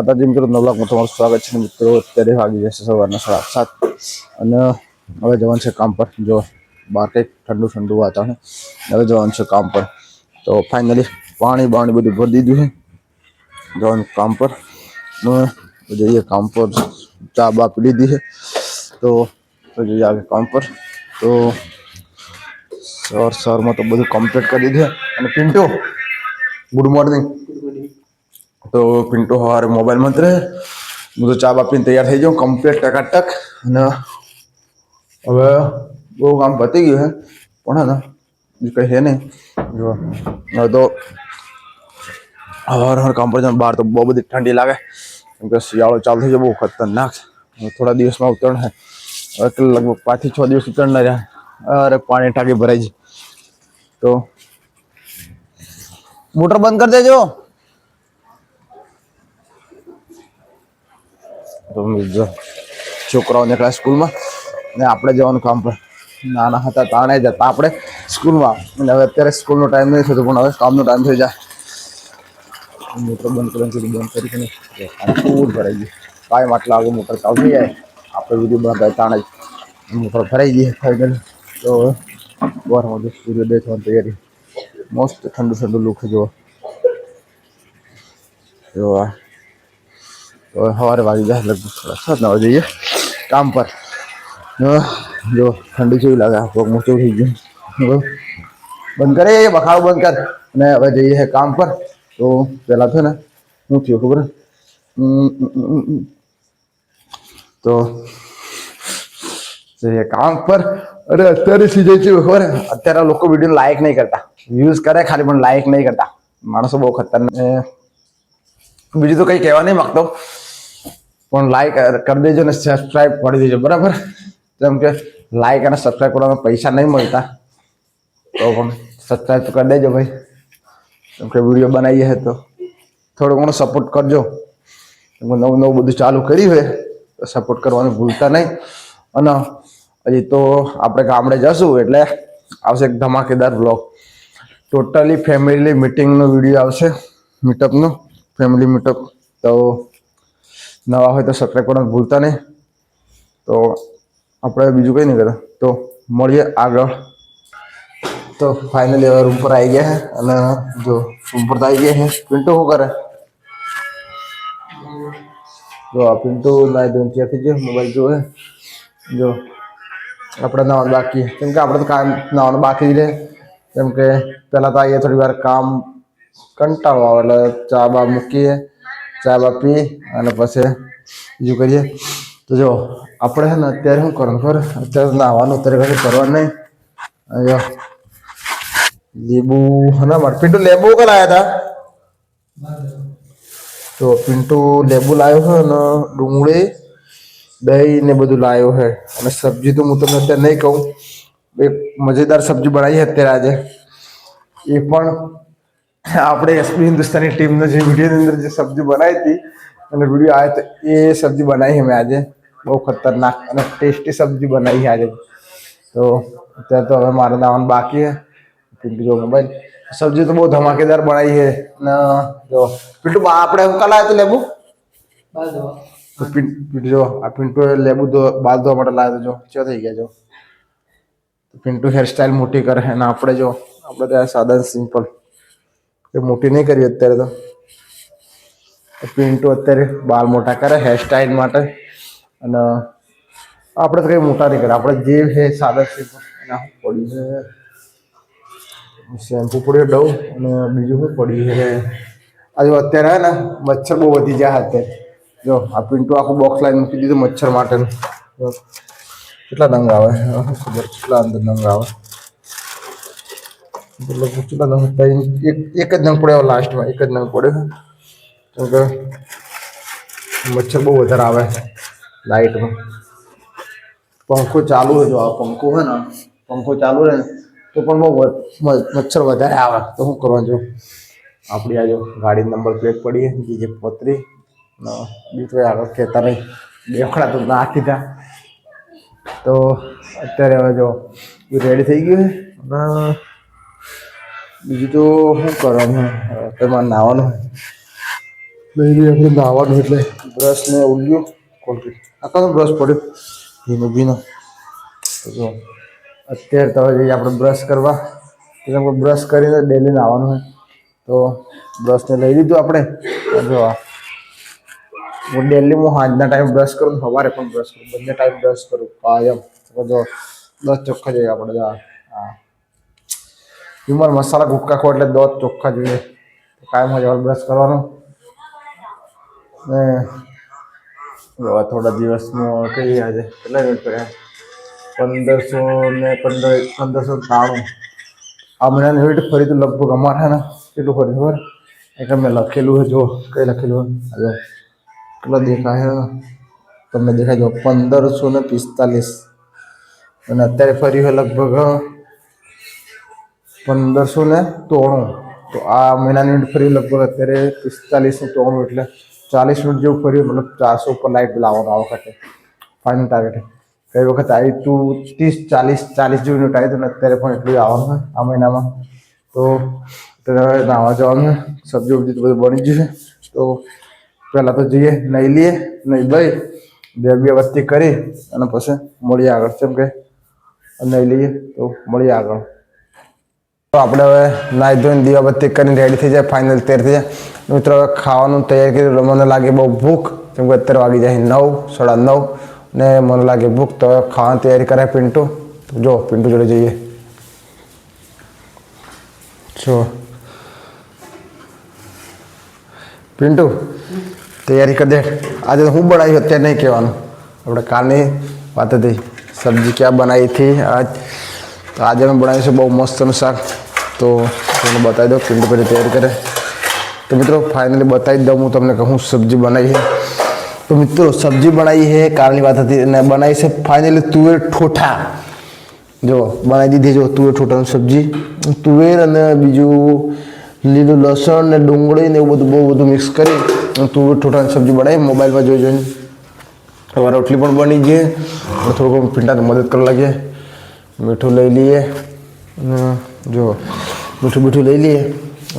માતાજી મિત્રો નવલાખમાં તમારું સ્વાગત છે મિત્રો. અત્યારે વાગી જશે સવારના 7:30 અને હવે જવાનું છે કામ પર. જો બહાર કંઈક ઠંડુ ઠંડુ વાતાવરણ, હવે જવાનું છે કામ પર. તો ફાઇનલી પાણી બધું ભરી દીધું છે. જવાનું કામ પર જઈએ કામ પર. ચા બા પી લીધી છે તો જઈએ આગે કામ પર. તો સવારમાં તો બધું કમ્પ્લીટ કરી દીધું. અને પિન્ટુ ગુડ મોર્નિંગ. તો પિન્ટુ સવારે મોબાઈલ મંત્ર હું તો ચા બાપીને તૈયાર થઈ જાઉં કમ્પ્લીટ ટકાટક. અને હવે બહુ કામ પતી ગયું છે પણ ને બીજું કંઈ છે નહીં. જો હવે તો હવાર કામ પર જાઉં. બહાર તો બહુ બધી ઠંડી લાગે કેમ કે શિયાળો ચાલુ થઈ જાય બહુ ખતરનાક. થોડા દિવસમાં ઉતરણ છે. હવે લગભગ 5 થી 6 દિવસ ઉતરણા રહ્યા. અરે પાણી ટાંકી ભરાઈ જાય. તો મોટર બંધ કરી દેજો. તો જો છોકરાઓ નીકળ્યા સ્કૂલમાં ને આપણે જવાનું કામ પર. નાના હતા તાણે જતા આપણે સ્કૂલમાં, અને હવે અત્યારે સ્કૂલનો ટાઈમ નહીં થતો પણ હવે કામનો ટાઈમ થઈ જાય. મોટર બંધ કરીને બંધ કરીને ફૂલ ભરાઈ ગઈ. કાંઈ માટલા આગળ મોટર ચાલુ થઈ જાય આપણે વિડીયો બનાવતા તાણે જ મોટર ભરાઈ ગઈ ફાઇનલ. તો બહારમાં સૂર્યોદય થવાની તૈયારી. મસ્ત ઠંડુ ઠંડુ લુક જો તો સવારે વાગી જાય લગભગ 7:30 જઈએ કામ પર. જો ઠંડી જેવી લાગે, પગ મોટું થઈ ગયું. બંધ કરે બખાડો બંધ કર. અને હવે જઈએ કામ પર. તો પહેલાં છે ને શું થયું ખબર? તો જઈએ કામ પર. અરે અત્યારે સીધે છે ખબર? અત્યારે લોકો વિડીયો લાઈક નહીં કરતા, વ્યૂઝ કરે ખાલી પણ લાઈક નહીં કરતા. માણસો બહુ ખતરનાક. બીજું તો કંઈ કહેવા નહીં માગતો પણ લાઈક કરી દેજો ને સબસ્ક્રાઈબ કરી દેજો બરાબર. જેમ કે લાઈક અને સબસ્ક્રાઈબ કરવાના પૈસા નહીં મળતા તો પણ સબસ્ક્રાઈબ તો કરી દેજો ભાઈ. કેમ કે વિડીયો બનાવીએ છે તો થોડો ઘણો સપોર્ટ કરજો. નવું બધું ચાલુ કર્યું હોય તો સપોર્ટ કરવાનું ભૂલતા નહીં. અને હજી તો આપણે ગામડે જશું એટલે આવશે એક ધમાકેદાર બ્લોગ. ટોટલી ફેમિલી મિટિંગનો વિડીયો આવશે, મીટઅપનો ફેમિલી મીટઅપ. તો નવા હોય તો સબસ્ક્રાઈબ કરવાનું ભૂલતા નહીં. તો આપણે બીજું કંઈ નહીં કરતા તો મળીએ આગળ. તો ફાઇનલી હવે રૂમ પર આવી ગયા છે. અને જો રૂમ પર તો આવી ગયા છે. પિન્ટુ શું કરે? જો આ પિન્ટુ નાઈ ધોઈને તૈયાર થઈ ગયો, મોબાઈલ જોવે. જો આપણે નાવાનું બાકી, કેમ કે આપણે તો કામ નાવાનું બાકી જ રહે. કેમ કે પહેલાં તો આવીએ થોડી વાર કામ કંટાળો આવે એટલે ચા બા મૂકીએ, ચા બા પી અને પછી બીજું કરીએ. તો જો આપણે છે ને અત્યારે શું કરવાનું ખબર? અત્યારે નાવાનું અત્યારે કશું કરવાનું નહીં. જો લીંબુ ના મારે પિન્ટુ લેબુ કલાયા હતા. તો પિન્ટુ લેબુ લાવ્યો છે અને ડુંગળી દહીં ને બધું લાવ્યો છે. અને સબ્જી તો હું તમને અત્યારે નહીં કહું. એક મજેદાર સબ્જી બનાવી છે અત્યારે આજે. એ પણ આપણે એસપી હિન્દુસ્તાની ટીમનો જે વિડીયોની અંદર જે સબ્જી બનાવી હતી અને વિડીયો આવ્યો તો એ સબ્જી બનાવી છે મેં આજે. બહુ ખતરનાક અને ટેસ્ટી સબ્જી બનાવી છે આજે. તો અત્યારે તો હવે મારે નાવાનું બાકી છે. પિન્ટુ જો મોબાઈલ સબ્જી તો બહુ ધમાકેદાર બનાવી છે. ને જો પિન્ટુ આપણે હું કાલે આવ્યો તો લેબુ તો પિન્ટુ જો આ પિન્ટુ લેબુ બાલ ધોવા માટે લાવ્યો જો ચો થઈ ગયા. જો પિન્ટુ હેરસ્ટાઈલ મોટી કરે અને આપણે જો આપણે તો સાદા સિમ્પલ એ મોટી નહીં કરી અત્યારે. તો પિન્ટુ અત્યારે બાલ મોટા કરે હેરસ્ટાઈલ માટે. અને આપણે તો કંઈ મોટા નહીં કરે, આપણે જે છે સાદા સિમ્પલ. અને પડી છે શેમ્પુ પડ્યો ડવ. અને બીજું શું પડ્યું છે આ જો અત્યારે હે ને મચ્છર બહુ વધી જાય અત્યારે. જો આ પિન્ટુ આખું બોક્સ લાવીને મૂકી દીધું મચ્છર માટેનું. કેટલા નંગ આવે ખબર? કેટલા અંદર નંગ આવે કેટલા નંગ? એક જ નંગ પડ્યો લાસ્ટમાં, એક જ નંગ પડ્યો. કેમ કે મચ્છર બહુ વધારે આવે લાઇટમાં. પંખો ચાલુ હોય, જો આ પંખો હોય ને પંખો ચાલુ રહે તો પણ બહુ મચ્છર વધારે આવે. તો શું કરવાનું? જો આપણી આ જો ગાડી નંબર પ્લેટ પડી છે GJ35. બીજું આગળ કહેતા નહીં, બેખડા તો ના કીધા. તો અત્યારે હવે જો રેડી થઈ ગયું છે. અને બીજું તો શું કરવાનું? એમાં નાવાનું લઈ લઈએ આપણે નાવાનું એટલે બ્રશ ને ઉલ્યું કોલગેટ આખા બ્રશ પડ્યો ભીનો તો જો અત્યારે તો જઈએ આપણે બ્રશ કરવા એટલે બ્રશ કરીને ડેલી નાવાનું હોય તો બ્રશને લઈ લીધું આપણે જો હું ડેલી હું સાંજના ટાઈમ બ્રશ કરું સવારે પણ બ્રશ કરું બંને ટાઈમ બ્રશ કરું કાયમ જો 10 ચોખ્ખા જોઈએ આપણે હા વિમલ મસાલા ગુટકા ખો એટલે 10 ચોખ્ખા જોઈએ કાયમ જ બ્રશ કરવાનું ને થોડા દિવસમાં કઈ આજે કેટલા મિનિટ કર્યા 1593 આ મહિનાની મિનિટ ફરી તો લગભગ અમારે ને કેટલું ફરી ખબર એટલે મેં લખેલું છે જો કઈ લખેલું હોય કેટલા દેખાય તમને દેખાય જો 1545 અને અત્યારે ફરી હોય લગભગ 1593 તો આ મહિનાની મિનિટ ફરી લગભગ અત્યારે 4593 એટલે 40 મિનિટ જેવું ફરી મતલબ 400 ઉપર લાઈટ બિલ આવવાનું આ વખતે ફાઇનલ ટાર્ગેટ કઈ વખત આવી તું 30 40 જેવી મિનિટ આવી તો અત્યારે પણ એટલું આવવાનું હોય આ મહિનામાં તો નાવા જવાનું સબ્જી ઉબ્જી તો બધું બની ગયું છે તો પહેલાં તો જઈએ નહીં લઈએ નહીં ભાઈ બે વસ્તી કરી અને પછી મળીએ આગળ કેમ કે નહીં લઈએ તો મળીએ આગળ તો આપણે હવે નાહી ધોઈને દીવાબત્તી કરીને રેડી થઈ જાય ફાઇનલ તૈયાર થઈ જાય મિત્રો હવે ખાવાનું તૈયાર કર્યું મને લાગે બહુ ભૂખ કેમ કે અત્યારે વાગી જાય 9 9:30 ને મને લાગે ભૂખ તો ખાવાની તૈયારી કરે પિન્ટુ જો પિન્ટુ જોડે જઈએ જો પિન્ટુ તૈયારી કરી દે આજે હું બનાવી અત્યારે નહીં કહેવાનું આપણે કાલની વાત હતી સબ્જી ક્યાં બનાવી હતી આજ તો આજે અમે બનાવીશું બહુ મસ્તનું શાક તો તમને બતાવી દો પિન્ટુ પહેલી તૈયારી કરે તો મિત્રો ફાઇનલી બતાવી દઉં હું તમને કહું સબ્જી બનાવી છે તો મિત્રો સબ્જી બનાવી છે કાલની વાત હતી અને બનાવી છે ફાઇનલી તુવેર ઠોઠા જો બનાવી દીધી જો તુવેર ઠોઠાની સબ્જી તુવેર અને બીજું લીલું લસણ ને ડુંગળી ને એવું બધું બહુ બધું મિક્સ કરી તુવેર ઠોઠાની સબ્જી બનાવી મોબાઈલમાં જોઈને હવે રોટલી પણ બની ગઈ થોડુંક પિંડાને મદદ કરવા લાગીએ મીઠું લઈ લઈએ અને જો મીઠું લઈ લઈએ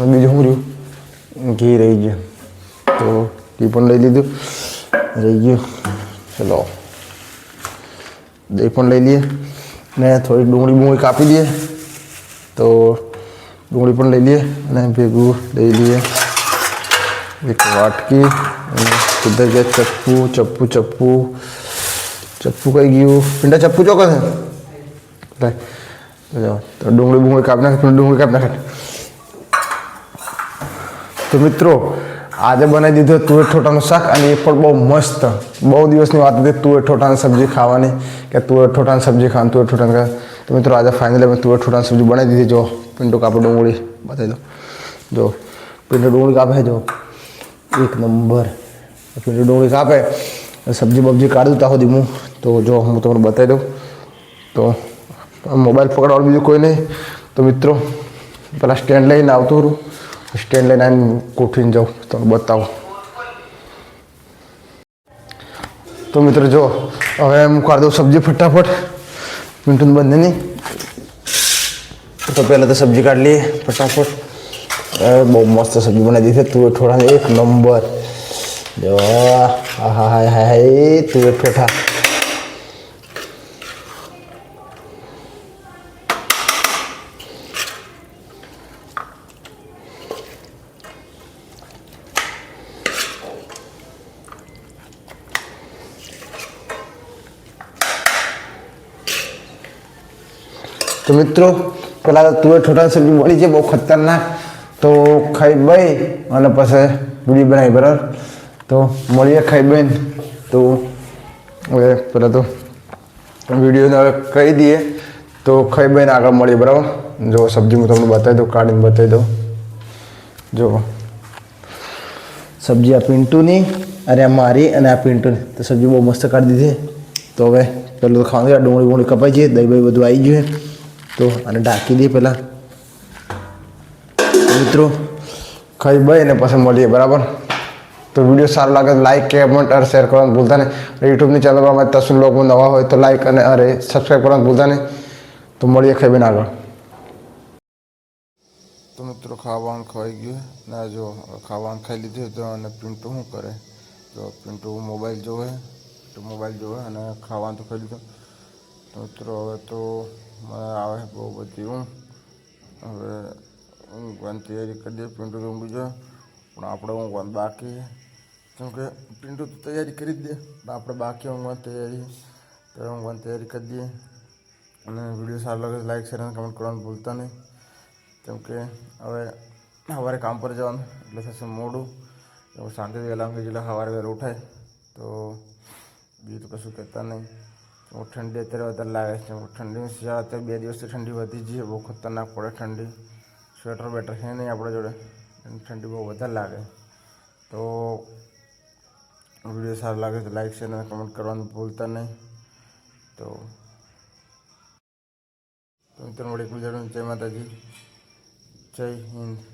અને બીજું શું રહ્યું ઘી રહી ગયું તો ઘી પણ લઈ લીધું રહી ગયું ચલો દહીં પણ લઈ લઈએ ને થોડી ડુંગળી કાપી દઈએ તો ડુંગળી પણ લઈ લઈએ અને ભેગું લઈ લઈએ એક વાટકી અને સીધા ગયા ચપ્પુ કઈ ગયું પિંડા ચપ્પુ ચોક્કસ તો ડુંગળી કાપી નાખે તો મિત્રો આજે બનાવી દીધું તુવેર ઠોઠાનું શાક અને એ પણ બહુ મસ્ત બહુ દિવસની વાત હતી તુવેર ઠોઠાની સબ્જી ખાવાની કે તુવેર ઠોઠાની સબ્જી ખાવાની તુવેર ઠોઠાની તો મિત્રો આજે ફાઇનલી અમે તુવેર ઠોઠાની સબ્જી બનાવી દીધી જો પિંટુ કાપે ડુંગળી બતાવી દો જો પિંટુ ડુંગળી કાપે જો એક નંબર પિંટુ ડુંગળી કાપે સબ્જી બબ્જી કાઢી દઉં સુધી હું તો જો હું તમને બતાવી દઉં તો મોબાઈલ પકડવાનું બીજું કોઈ નહીં તો મિત્રો પેલા સ્ટેન્ડ લઈને આવતું હતું સ્ટેન્ડ લઈને આવીને કોઠીને જાઉં તમને બતાવો તો મિત્રો જો હવે હું કાઢી દઉં સબ્જી ફટાફટ પિન્ટુને બંને નહીં તો પહેલાં તો સબ્જી કાઢી લઈએ ફટાફટ બહુ મસ્ત સબ્જી બનાવી દીધી તુવેર ઠોઠાને એક નંબર જો હા તુવેર ઠોઠા તો મિત્રો પેલા તુવેર ઠોઠાની સબ્જી બની છે બહુ ખતરનાક તો ખાઈ ભાઈ અને પછી વિડીયો બનાવી બરાબર તો મળીએ ખાઈ બેન તો હવે પહેલાં તો વિડીયોને હવે કહી દઈએ તો ખાઈ બેન આગળ મળીએ બરાબર જો સબ્જી હું તમને બતાવી દઉં કાઢીને બતાવી દઉં જો સબ્જી આ પિન્ટુની અરે આ મારી અને આ પિન્ટુની તો સબ્જી બહુ મસ્ત કાઢી દીધી તો હવે પહેલું તો ખાવાનું ડુંગળી કપાઈ છે દહીં બધું આવી ગયું તો આને ઢાંકી દઈએ પહેલાં મિત્રો ખાઈ ભાઈ અને પછી મળીએ બરાબર તો વિડીયો સારો લાગે તો લાઈક કમેન્ટ અને શેર કરવાનું ભૂલતા નહીં યુટ્યુબની ચેનલ પર તસવીર લોકોમાં નવા હોય તો લાઈક અને સબસ્ક્રાઈબ કરવાનું ભૂલતા નહીં તો મળીએ ખાઈ બેન આગળ તો મિત્રો ખાવાનું ખવાઈ ગયું ના જો ખાવાનું ખાઈ લીધું તો અને પિન્ટુ શું કરે તો પિન્ટુ મોબાઈલ જોવે અને ખાવાનું તો ખાઈ લીધું તો મિત્રો હવે તો મને આવે બહુ બધી ઊંઘ હવે ઊંઘવાની તૈયારી કરી દઈએ પિન્ટુ તો ઊંઘી જાય પણ આપણે ઊંઘવાનું બાકી કેમ કે પિન્ટુ તો તૈયારી કરી જ દે પણ આપણે બાકી ઊંઘવાની તૈયારી કરી દઈએ અને વિડીયો સારો લાગે તો લાઈક શેર અને કમેન્ટ કરવાનું ભૂલતા નહીં કેમ કે હવે સવારે કામ પર જવાનું એટલે થશે મોડું શાંતિથી વહેલા ઊંઘી એટલે સવારે વહેલું ઉઠાય તો બીજું તો કશું કહેતા નહીં ઠંડી અત્યારે વધારે લાગે છે ઠંડી શિયાળા અત્યારે 2 દિવસથી ઠંડી વધી જઈએ બહુ ખતરનાક પડે ઠંડી સ્વેટર બેટર છે નહીં આપણા જોડે ઠંડી બહુ વધારે લાગે તો વિડીયો સારો લાગે તો લાઈક શેર અને કમેન્ટ કરવાનું ભૂલતા નહીં તો મિત્રો મળી જય માતાજી જય હિન્દ.